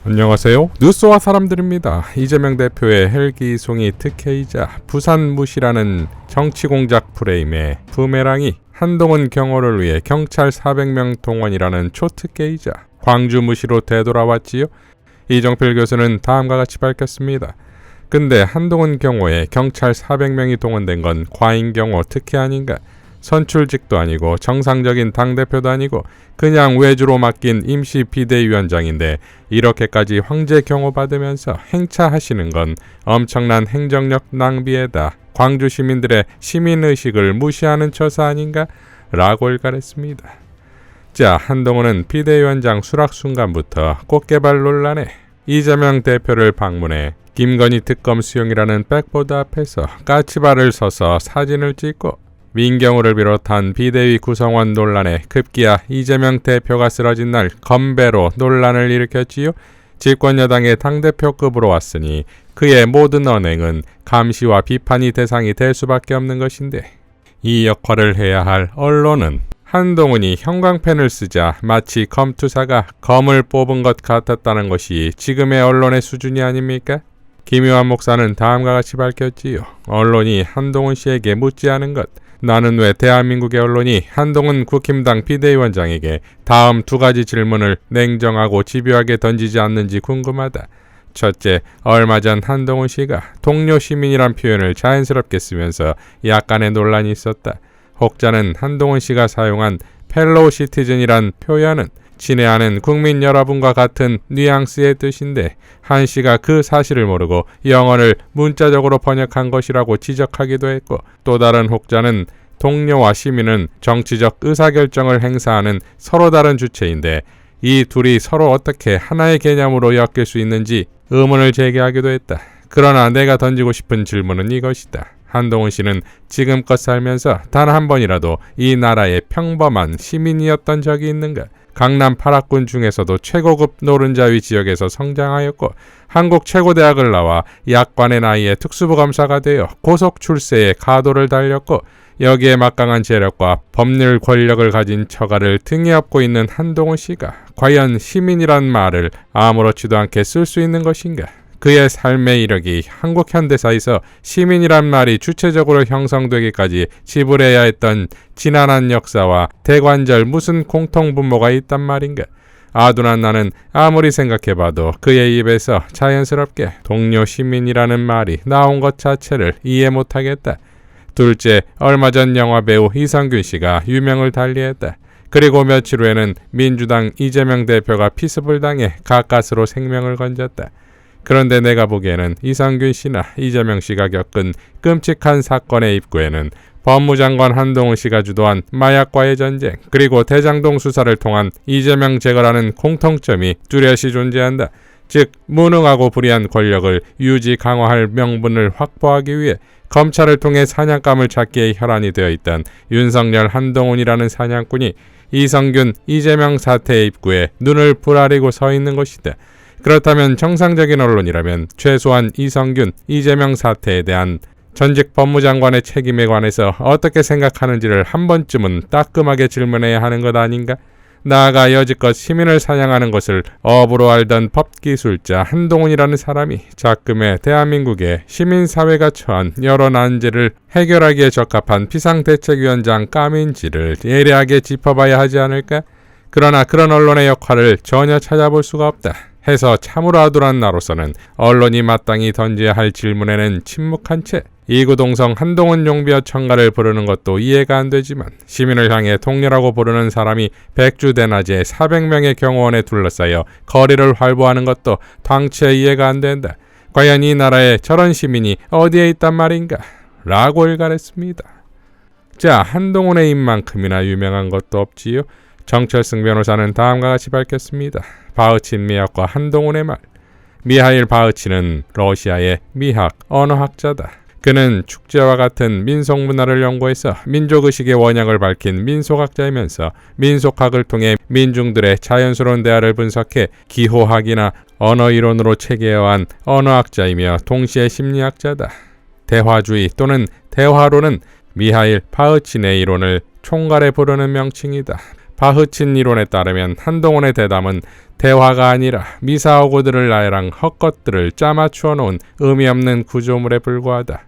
안녕하세요. 뉴스와 사람들입니다. 이재명 대표의 헬기송이 특혜이자 부산무시라는 정치공작 프레임에 부메랑이 한동훈 경호를 위해 경찰 400명 동원이라는 초특혜이자 광주무시로 되돌아왔지요. 이정필 교수는 다음과 같이 밝혔습니다. 근데 한동훈 경호에 경찰 400명이 동원된 건 과잉 경호 특혜 아닌가? 선출직도 아니고 정상적인 당대표도 아니고 그냥 외주로 맡긴 임시 비대위원장인데 이렇게까지 황제 경호받으면서 행차하시는 건 엄청난 행정력 낭비에다 광주 시민들의 시민의식을 무시하는 처사 아닌가? 라고 일갈했습니다. 자, 한동훈은 비대위원장 수락 순간부터 꽃게발 논란에 이재명 대표를 방문해 김건희 특검 수용이라는 백보드 앞에서 까치발을 서서 사진을 찍고 민경우를 비롯한 비대위 구성원 논란에 급기야 이재명 대표가 쓰러진 날 건배로 논란을 일으켰지요. 집권여당의 당대표급으로 왔으니 그의 모든 언행은 감시와 비판이 대상이 될 수밖에 없는 것인데 이 역할을 해야 할 언론은 한동훈이 형광펜을 쓰자 마치 검투사가 검을 뽑은 것 같았다는 것이 지금의 언론의 수준이 아닙니까? 김요한 목사는 다음과 같이 밝혔지요. 언론이 한동훈 씨에게 묻지 않은 것, 나는 왜 대한민국의 언론이 한동훈 국힘당 비대위원장에게 다음 두 가지 질문을 냉정하고 집요하게 던지지 않는지 궁금하다. 첫째, 얼마 전 한동훈 씨가 동료 시민이란 표현을 자연스럽게 쓰면서 약간의 논란이 있었다. 혹자는 한동훈 씨가 사용한 펠로우 시티즌이란 표현은 친애하는 국민 여러분과 같은 뉘앙스의 뜻인데 한 씨가 그 사실을 모르고 영어를 문자적으로 번역한 것이라고 지적하기도 했고, 또 다른 혹자는 동료와 시민은 정치적 의사결정을 행사하는 서로 다른 주체인데 이 둘이 서로 어떻게 하나의 개념으로 엮일 수 있는지 의문을 제기하기도 했다. 그러나 내가 던지고 싶은 질문은 이것이다. 한동훈 씨는 지금껏 살면서 단 한 번이라도 이 나라의 평범한 시민이었던 적이 있는가? 강남 8학군 중에서도 최고급 노른자위 지역에서 성장하였고 한국 최고대학을 나와 약관의 나이에 특수부 검사가 되어 고속 출세에 가도를 달렸고 여기에 막강한 재력과 법률 권력을 가진 처가를 등에 업고 있는 한동훈 씨가 과연 시민이란 말을 아무렇지도 않게 쓸 수 있는 것인가? 그의 삶의 이력이 한국 현대사에서 시민이란 말이 주체적으로 형성되기까지 지불해야 했던 지난한 역사와 대관절 무슨 공통분모가 있단 말인가? 아둔한 나는 아무리 생각해봐도 그의 입에서 자연스럽게 동료 시민이라는 말이 나온 것 자체를 이해 못하겠다. 둘째, 얼마 전 영화배우 이성균 씨가 유명을 달리했다. 그리고 며칠 후에는 민주당 이재명 대표가 피습을 당해 가까스로 생명을 건졌다. 그런데 내가 보기에는 이성균 씨나 이재명 씨가 겪은 끔찍한 사건의 입구에는 법무장관 한동훈 씨가 주도한 마약과의 전쟁, 그리고 대장동 수사를 통한 이재명 제거라는 공통점이 뚜렷이 존재한다. 즉, 무능하고 불의한 권력을 유지 강화할 명분을 확보하기 위해 검찰을 통해 사냥감을 찾기에 혈안이 되어 있던 윤석열 한동훈이라는 사냥꾼이 이성균, 이재명 사태의 입구에 눈을 부라리고 서 있는 것이다. 그렇다면 정상적인 언론이라면 최소한 이성균, 이재명 사태에 대한 전직 법무장관의 책임에 관해서 어떻게 생각하는지를 한 번쯤은 따끔하게 질문해야 하는 것 아닌가? 나아가 여지껏 시민을 사냥하는 것을 업으로 알던 법기술자 한동훈이라는 사람이 작금의 대한민국의 시민사회가 처한 여러 난제를 해결하기에 적합한 비상대책위원장 감인지를 예리하게 짚어봐야 하지 않을까? 그러나 그런 언론의 역할을 전혀 찾아볼 수가 없다 해서 참으로 아둔한 나로서는 언론이 마땅히 던져야 할 질문에는 침묵한 채 이구동성 한동훈 용비어 청가를 부르는 것도 이해가 안 되지만 시민을 향해 동료라고 부르는 사람이 백주대낮에 400명의 경호원에 둘러싸여 거리를 활보하는 것도 당최 이해가 안 된다. 과연 이 나라에 저런 시민이 어디에 있단 말인가? 라고 일갈했습니다. 자, 한동훈의 입만큼이나 유명한 것도 없지요. 정철승 변호사는 다음과 같이 밝혔습니다. 바흐친 미학과 한동훈의 말. 미하일 바흐친은 러시아의 미학, 언어학자다. 그는 축제와 같은 민속문화를 연구해서 민족의식의 원형을 밝힌 민속학자이면서 민속학을 통해 민중들의 자연스러운 대화를 분석해 기호학이나 언어이론으로 체계화한 언어학자이며 동시에 심리학자다. 대화주의 또는 대화론은 미하일 바흐친의 이론을 총괄해 부르는 명칭이다. 바흐친 이론에 따르면 한동훈의 대담은 대화가 아니라 미사오고들을 나열한 헛것들을 짜맞추어 놓은 의미 없는 구조물에 불과하다.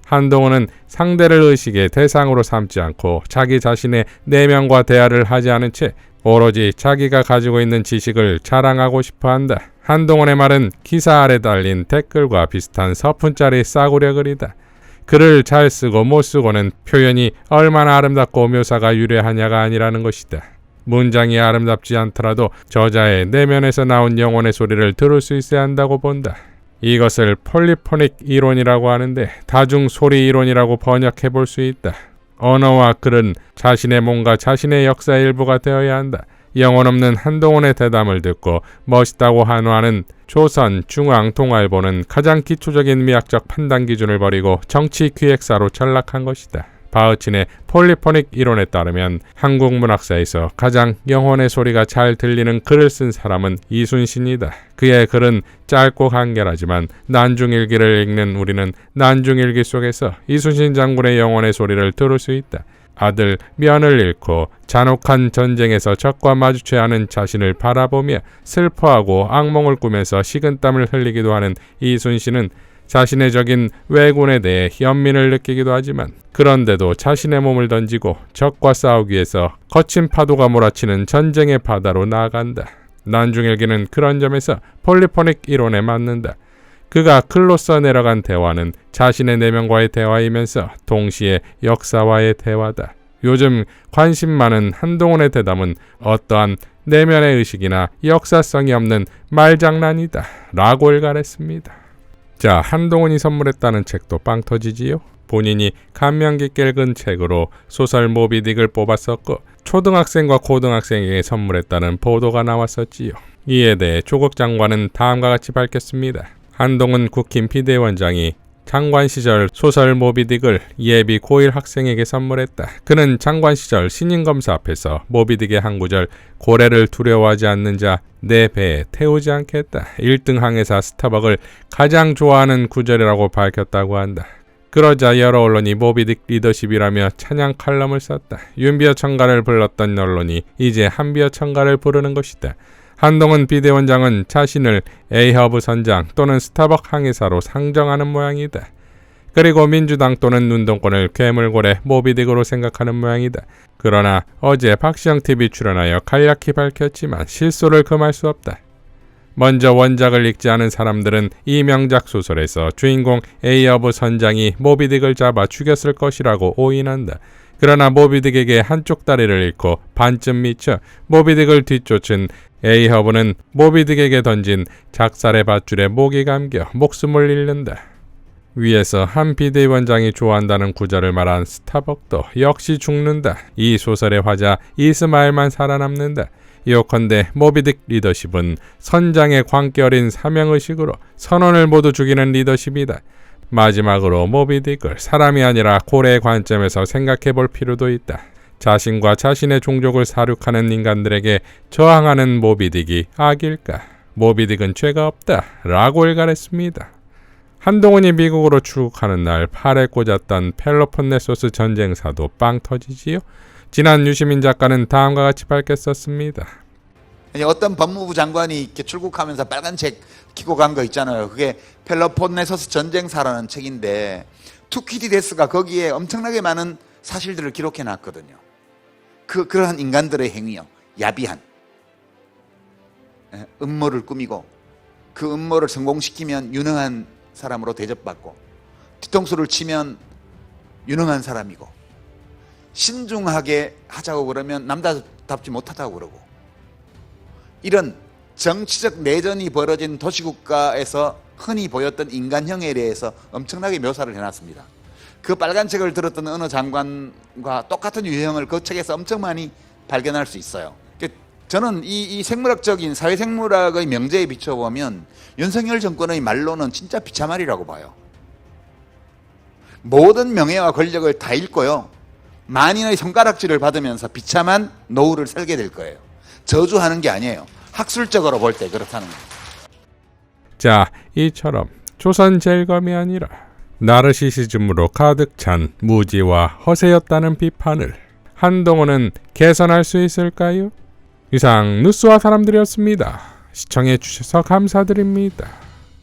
한동훈은 상대를 의식의 대상으로 삼지 않고 자기 자신의 내면과 대화를 하지 않은 채 오로지 자기가 가지고 있는 지식을 자랑하고 싶어한다. 한동훈의 말은 기사 아래 달린 댓글과 비슷한 서푼짜리 싸구려 글이다. 글을 잘 쓰고 못 쓰고는 표현이 얼마나 아름답고 묘사가 유려하냐가 아니라는 것이다. 문장이 아름답지 않더라도 저자의 내면에서 나온 영혼의 소리를 들을 수 있어야 한다고 본다. 이것을 폴리포닉 이론이라고 하는데 다중 소리 이론이라고 번역해 볼 수 있다. 언어와 글은 자신의 몸과 자신의 역사의 일부가 되어야 한다. 영혼 없는 한동훈의 대담을 듣고 멋있다고 한화하는 조선중앙통일보는 가장 기초적인 미학적 판단 기준을 버리고 정치 기획사로 전락한 것이다. 바흐친의 폴리포닉 이론에 따르면 한국 문학사에서 가장 영혼의 소리가 잘 들리는 글을 쓴 사람은 이순신이다. 그의 글은 짧고 간결하지만 난중일기를 읽는 우리는 난중일기 속에서 이순신 장군의 영혼의 소리를 들을 수 있다. 아들 면을 잃고 잔혹한 전쟁에서 적과 마주쳐야 하는 자신을 바라보며 슬퍼하고 악몽을 꾸면서 식은땀을 흘리기도 하는 이순신은 자신의 적인 왜군에 대해 연민을 느끼기도 하지만 그런데도 자신의 몸을 던지고 적과 싸우기 위해서 거친 파도가 몰아치는 전쟁의 바다로 나아간다. 난중일기는 그런 점에서 폴리포닉 이론에 맞는다. 그가 글로써 내려간 대화는 자신의 내면과의 대화이면서 동시에 역사와의 대화다. 요즘 관심 많은 한동훈의 대담은 어떠한 내면의 의식이나 역사성이 없는 말장난이다 라고 일갈했습니다. 자, 한동훈이 선물했다는 책도 빵 터지지요? 본인이 감명 깊게 읽은 책으로 소설 모비딕을 뽑았었고 초등학생과 고등학생에게 선물했다는 보도가 나왔었지요. 이에 대해 조국 장관은 다음과 같이 밝혔습니다. 한동훈 국힘 비대위원장이 장관 시절 소설 모비딕을 예비 고1 학생에게 선물했다. 그는 장관 시절 신임 검사 앞에서 모비딕의 한 구절 고래를 두려워하지 않는 자 내 배에 태우지 않겠다. 1등 항해사 스타벅을 가장 좋아하는 구절이라고 밝혔다고 한다. 그러자 여러 언론이 모비딕 리더십이라며 찬양 칼럼을 썼다. 윤비어 청가를 불렀던 언론이 이제 한비어 청가를 부르는 것이다. 한동훈 비대위원장은 자신을 A허브 선장 또는 스타벅 항해사로 상정하는 모양이다. 그리고 민주당 또는 운동권을 괴물고래 모비딕으로 생각하는 모양이다. 그러나 어제 박시영TV 출연하여 간략히 밝혔지만 실소를 금할 수 없다. 먼저 원작을 읽지 않은 사람들은 이 명작 소설에서 주인공 A허브 선장이 모비딕을 잡아 죽였을 것이라고 오인한다. 그러나 모비딕에게 한쪽 다리를 잃고 반쯤 미쳐 모비딕을 뒤쫓은 A허브는 모비딕에게 던진 작살의 밧줄에 목이 감겨 목숨을 잃는다. 위에서 한 비대위원장이 좋아한다는 구절을 말한 스타벅도 역시 죽는다. 이 소설의 화자 이스마엘만 살아남는다. 요컨대 모비딕 리더십은 선장의 광기 어린 사명의식으로 선원을 모두 죽이는 리더십이다. 마지막으로 모비딕을 사람이 아니라 고래의 관점에서 생각해 볼 필요도 있다. 자신과 자신의 종족을 사륙하는 인간들에게 저항하는 모비딕이 악일까? 모비딕은 죄가 없다 라고 일갈했습니다. 한동훈이 미국으로 출국하는 날 팔에 꽂았던 펠로폰네소스 전쟁사도 빵 터지지요? 지난 유시민 작가는 다음과 같이 밝혔었습니다. 어떤 법무부 장관이 이렇게 출국하면서 빨간 책 끼고 간 거 있잖아요. 그게 펠로폰네소스 전쟁사라는 책인데 투키디데스가 거기에 엄청나게 많은 사실들을 기록해 놨거든요. 그러한 인간들의 행위요. 야비한 음모를 꾸미고 그 음모를 성공시키면 유능한 사람으로 대접받고 뒤통수를 치면 유능한 사람이고 신중하게 하자고 그러면 남자답지 못하다고 그러고 이런 정치적 내전이 벌어진 도시국가에서 흔히 보였던 인간형에 대해서 엄청나게 묘사를 해놨습니다. 그 빨간 책을 들었던 어느 장관과 똑같은 유형을 그 책에서 엄청 많이 발견할 수 있어요. 저는 이 생물학적인 사회생물학의 명제에 비춰보면 윤석열 정권의 말로는 진짜 비참하리라고 봐요. 모든 명예와 권력을 다 잃고요. 만인의 손가락질을 받으면서 비참한 노후를 살게 될 거예요. 저주하는 게 아니에요. 학술적으로 볼 때 그렇다는 거예요. 자, 이처럼 조선 jer검이 아니라 나르시시즘으로 가득 찬 무지와 허세였다는 비판을 한동훈은 개선할 수 있을까요? 이상 뉴스와 사람들이었습니다. 시청해 주셔서 감사드립니다.